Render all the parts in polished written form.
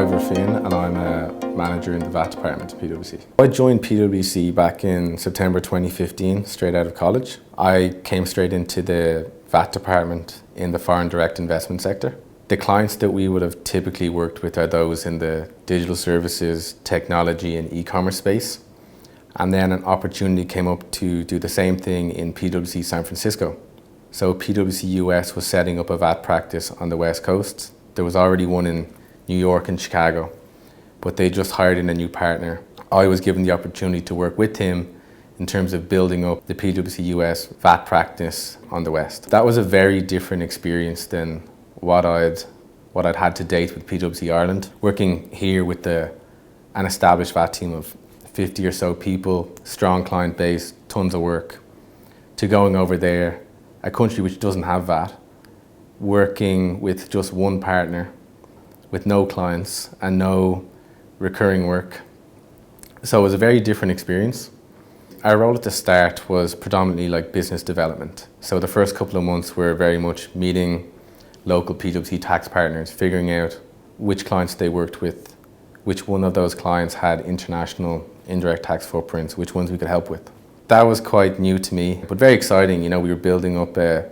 Iobhar and I'm a manager in the VAT department at PwC. I joined PwC back in September 2015, straight out of college. I came straight into the VAT department in the foreign direct investment sector. The clients that we would have typically worked with are those in the digital services, technology and e-commerce space. And then an opportunity came up to do the same thing in PwC San Francisco. So PwC US was setting up a VAT practice on the West Coast. There was already one in New York and Chicago, but they just hired in a new partner. I was given the opportunity to work with him in terms of building up the PwC US VAT practice on the West. That was a very different experience than what I'd had to date with PwC Ireland. Working here with an established VAT team of 50 or so people, strong client base, tons of work, to going over there, a country which doesn't have VAT, working with just one partner, with no clients and no recurring work. So it was a very different experience. Our role at the start was predominantly like business development. So the first couple of months were very much meeting local PwC tax partners, figuring out which clients they worked with, which one of those clients had international indirect tax footprints, which ones we could help with. That was quite new to me, but very exciting. You know, we were building up a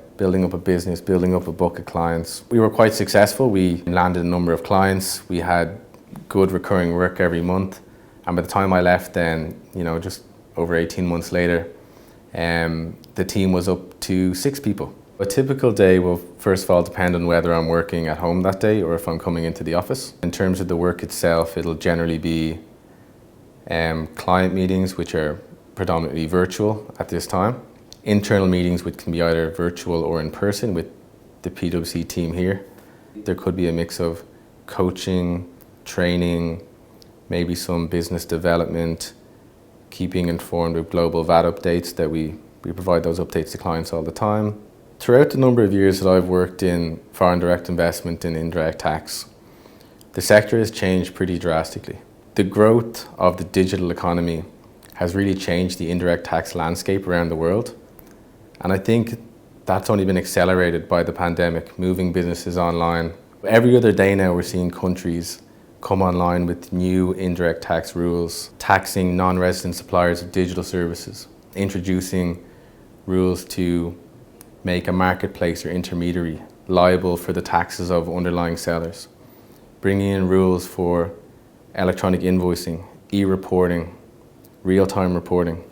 business, building up a book of clients. We were quite successful. We landed a number of clients. We had good recurring work every month. And by the time I left then, you know, just over 18 months later, the team was up to 6 people. A typical day will first of all depend on whether I'm working at home that day or if I'm coming into the office. In terms of the work itself, it'll generally be client meetings, which are predominantly virtual at this time. Internal meetings, which can be either virtual or in person with the PwC team here. There could be a mix of coaching, training, maybe some business development, keeping informed with global VAT updates that we provide those updates to clients all the time. Throughout the number of years that I've worked in foreign direct investment and indirect tax, the sector has changed pretty drastically. The growth of the digital economy has really changed the indirect tax landscape around the world. And I think that's only been accelerated by the pandemic, moving businesses online. Every other day now we're seeing countries come online with new indirect tax rules, taxing non-resident suppliers of digital services, introducing rules to make a marketplace or intermediary liable for the taxes of underlying sellers, bringing in rules for electronic invoicing, e-reporting, real-time reporting.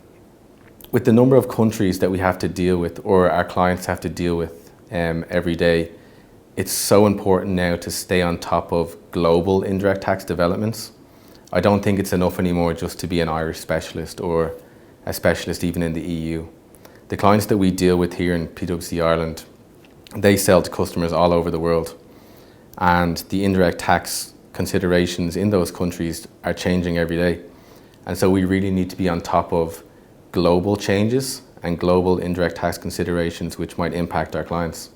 With the number of countries that we have to deal with or our clients have to deal with every day, it's so important now to stay on top of global indirect tax developments. I don't think it's enough anymore just to be an Irish specialist or a specialist even in the EU. The clients that we deal with here in PwC Ireland, they sell to customers all over the world, and the indirect tax considerations in those countries are changing every day. And so we really need to be on top of global changes and global indirect tax considerations which might impact our clients.